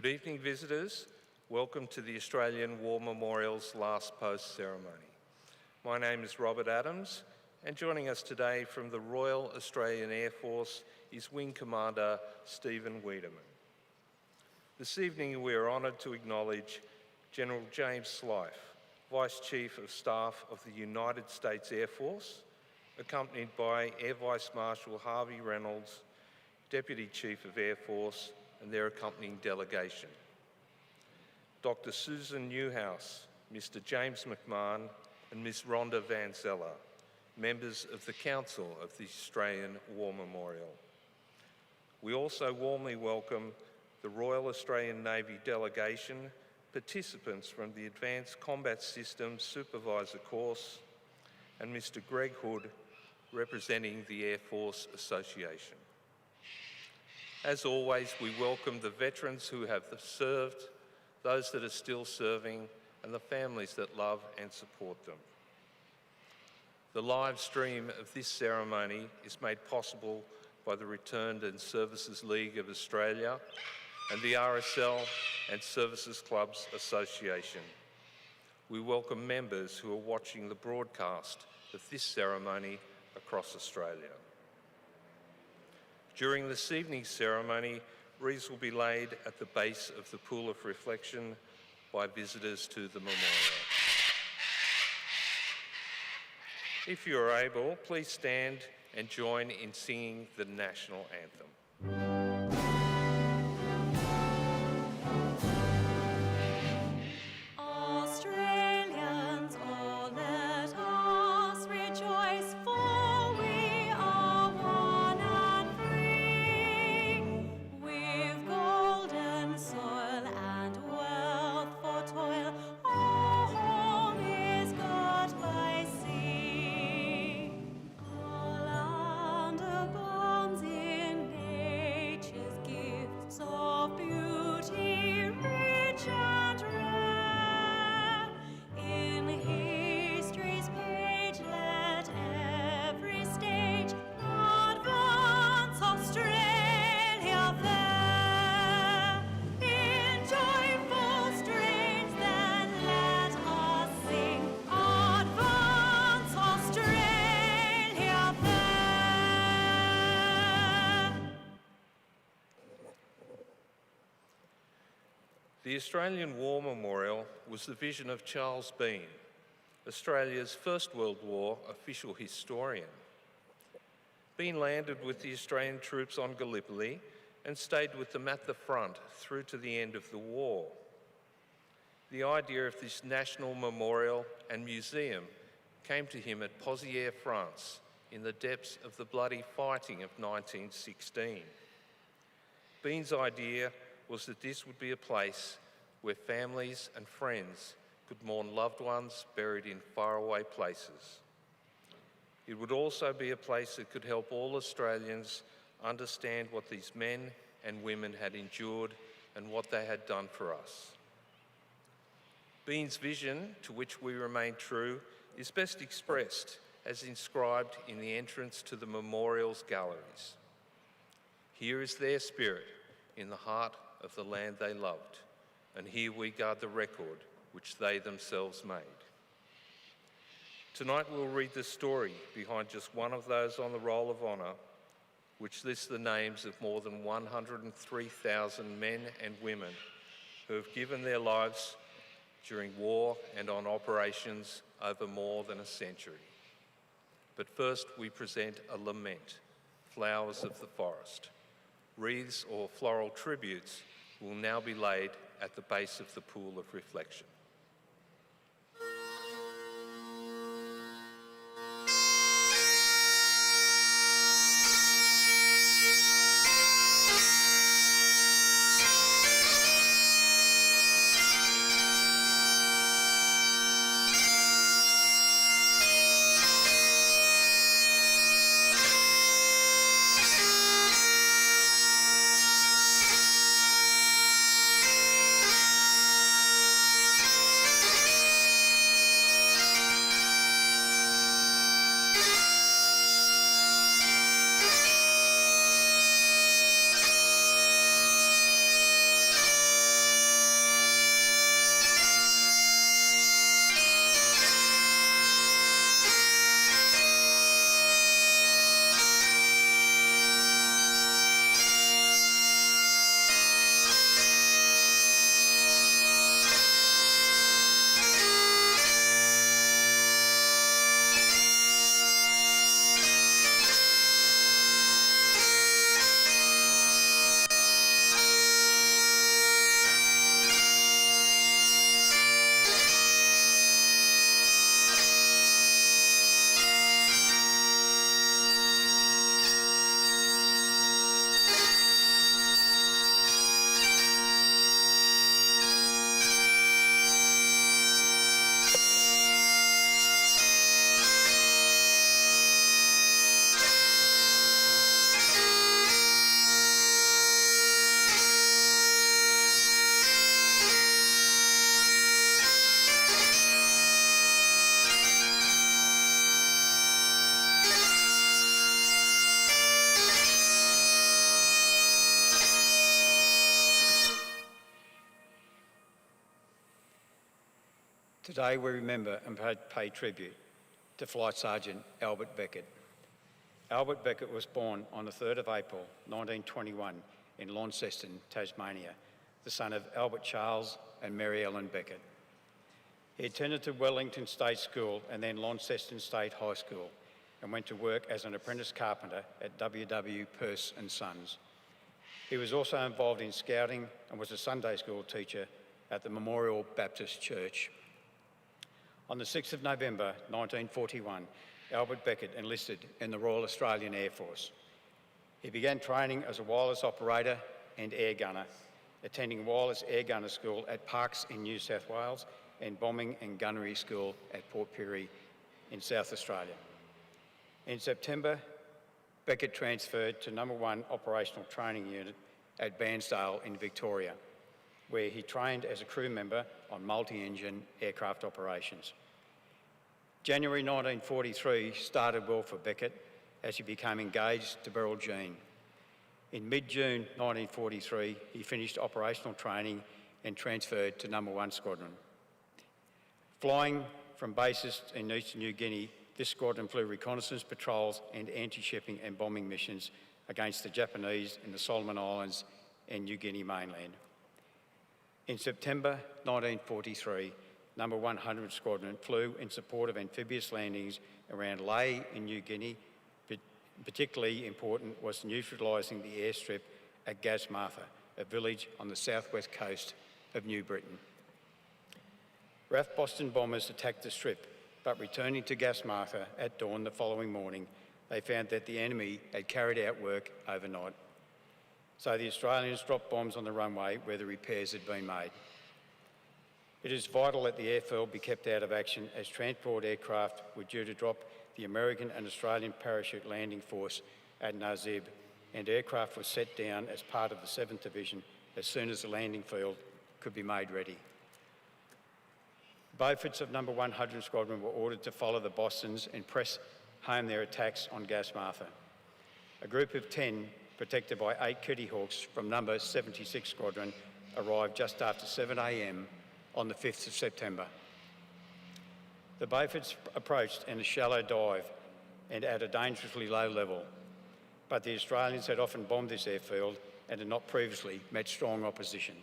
Good evening, visitors. Welcome to the Australian War Memorial's Last Post ceremony. My name is Robert Adams, and joining us today from the Royal Australian Air Force is Wing Commander Stephen Wiedemann. This evening we are honoured to acknowledge General James Slife, Vice Chief of Staff of the United States Air Force, accompanied by Air Vice Marshal Harvey Reynolds, Deputy Chief of Air Force, and their accompanying delegation. Dr. Susan Newhouse, Mr. James McMahon, and Ms. Rhonda Van Zeller, members of the Council of the Australian War Memorial. We also warmly welcome the Royal Australian Navy delegation, participants from the Advanced Combat Systems Supervisor course, and Mr. Greg Hood, representing the Air Force Association. As always, we welcome the veterans who have served, those that are still serving, and the families that love and support them. The live stream of this ceremony is made possible by the Returned and Services League of Australia and the RSL and Services Clubs Association. We welcome members who are watching the broadcast of this ceremony across Australia. During this evening's ceremony, wreaths will be laid at the base of the Pool of Reflection by visitors to the memorial. If you are able, please stand and join in singing the National Anthem. The Australian War Memorial was the vision of Charles Bean, Australia's First World War official historian. Bean landed with the Australian troops on Gallipoli and stayed with them at the front through to the end of the war. The idea of this national memorial and museum came to him at Pozières, France, in the depths of the bloody fighting of 1916. Bean's idea was that this would be a place where families and friends could mourn loved ones buried in faraway places. It would also be a place that could help all Australians understand what these men and women had endured and what they had done for us. Bean's vision, to which we remain true, is best expressed as inscribed in the entrance to the memorial's galleries. Here is their spirit in the heart of the land they loved, and here we guard the record which they themselves made. Tonight we'll read the story behind just one of those on the Roll of Honour, which lists the names of more than 103,000 men and women who have given their lives during war and on operations over more than a century. But first we present a lament, Flowers of the Forest. Wreaths or floral tributes will now be laid at the base of the Pool of Reflection. Today we remember and pay tribute to Flight Sergeant Albert Beckett. Albert Beckett was born on the 3rd of April 1921 in Launceston, Tasmania, the son of Albert Charles and Mary Ellen Beckett. He attended to Wellington State School and then Launceston State High School and went to work as an apprentice carpenter at W.W. Peirce and Sons. He was also involved in scouting and was a Sunday school teacher at the Memorial Baptist Church. On the 6th of November 1941, Albert Beckett enlisted in the Royal Australian Air Force. He began training as a wireless operator and air gunner, attending wireless air gunner school at Parkes in New South Wales and bombing and gunnery school at Port Pirie in South Australia. In September, Beckett transferred to No. 1 Operational Training Unit at Bairnsdale in Victoria, where he trained as a crew member on multi-engine aircraft operations. January 1943 started well for Beckett as he became engaged to Beryl Jean. In mid-June 1943, he finished operational training and transferred to No. 1 Squadron. Flying from bases in Eastern New Guinea, this squadron flew reconnaissance patrols and anti-shipping and bombing missions against the Japanese in the Solomon Islands and New Guinea mainland. In September 1943, No. 100 Squadron flew in support of amphibious landings around Lae in New Guinea. Particularly important was neutralising the airstrip at Gasmartha, a village on the southwest coast of New Britain. RAF Boston bombers attacked the strip, but returning to Gasmartha at dawn the following morning, they found that the enemy had carried out work overnight. So the Australians dropped bombs on the runway where the repairs had been made. It is vital that the airfield be kept out of action as transport aircraft were due to drop the American and Australian Parachute Landing Force at Nazib, and aircraft were set down as part of the 7th Division as soon as the landing field could be made ready. Beauforts of No. 100 Squadron were ordered to follow the Bostons and press home their attacks on Gasmartha. A group of 10, protected by 8 Kitty Hawks from No. 76 Squadron, arrived just after 7 a.m. on the 5th of September. The Beauforts approached in a shallow dive and at a dangerously low level, but the Australians had often bombed this airfield and had not previously met strong opposition.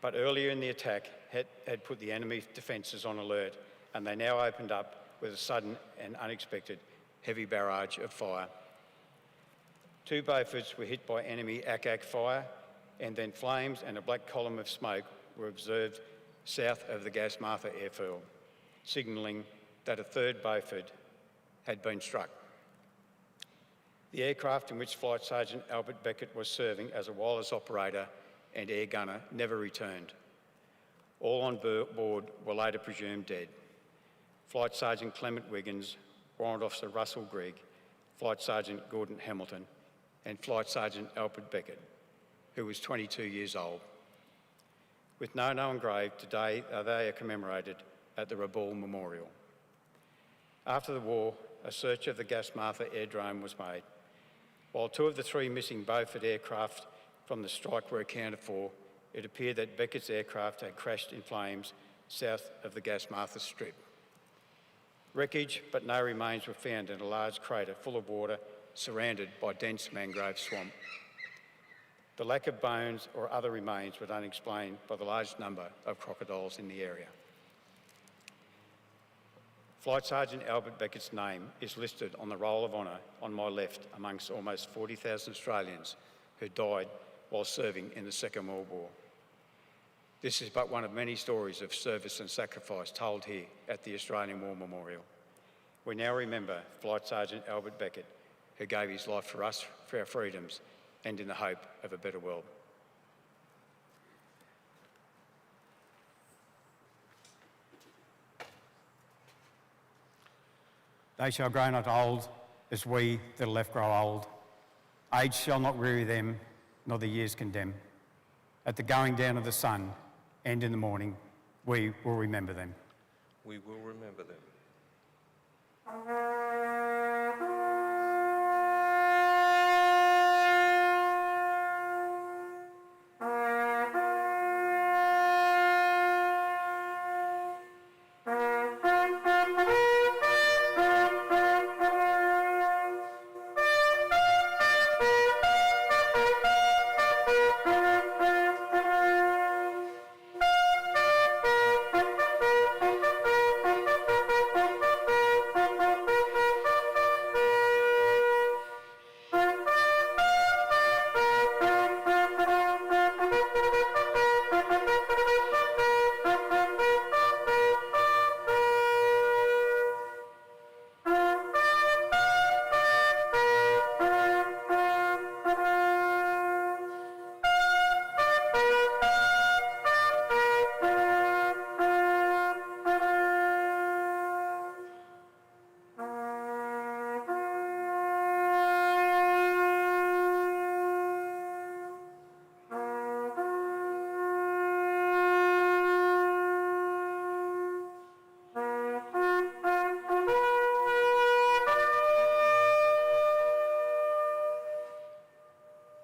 But earlier in the attack had put the enemy defences on alert, and they now opened up with a sudden and unexpected heavy barrage of fire. 2 Beauforts were hit by enemy ACAC fire, and then flames and a black column of smoke were observed south of the Gasmartha airfield, signalling that a 3rd Beaufort had been struck. The aircraft in which Flight Sergeant Albert Beckett was serving as a wireless operator and air gunner never returned. All on board were later presumed dead. Flight Sergeant Clement Wiggins, Warrant Officer Russell Grigg, Flight Sergeant Gordon Hamilton, and Flight Sergeant Albert Beckett, who was 22 years old. With no known grave, today they are commemorated at the Rabaul Memorial. After the war, a search of the Gasmartha airdrome was made. While 2 of the 3 missing Beaufort aircraft from the strike were accounted for, it appeared that Beckett's aircraft had crashed in flames south of the Gasmartha Strip. Wreckage, but no remains were found in a large crater full of water surrounded by dense mangrove swamp. The lack of bones or other remains were unexplained by the large number of crocodiles in the area. Flight Sergeant Albert Beckett's name is listed on the Roll of Honour on my left amongst almost 40,000 Australians who died while serving in the Second World War. This is but one of many stories of service and sacrifice told here at the Australian War Memorial. We now remember Flight Sergeant Albert Beckett, who gave his life for us, for our freedoms, and in the hope of a better world. They shall grow not old as we that are left grow old. Age shall not weary them, nor the years condemn. At the going down of the sun and in the morning, we will remember them. We will remember them.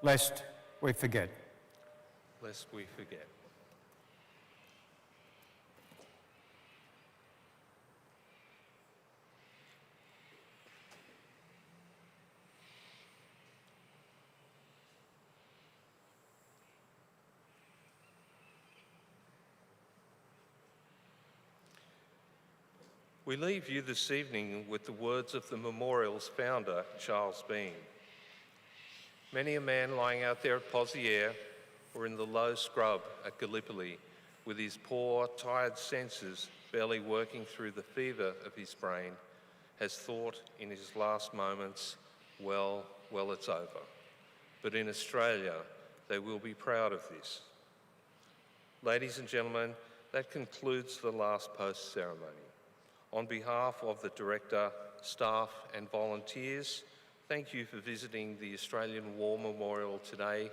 lest we forget. Lest we forget. We leave you this evening with the words of the memorial's founder, Charles Bean. Many a man lying out there at Pozières or in the low scrub at Gallipoli with his poor, tired senses barely working through the fever of his brain has thought in his last moments, well, it's over. But in Australia, they will be proud of this. Ladies and gentlemen, that concludes the last post ceremony. On behalf of the Director, staff and volunteers, thank you for visiting the Australian War Memorial today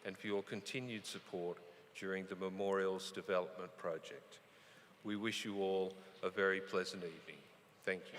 and for your continued support during the Memorial's development project. We wish you all a very pleasant evening. Thank you.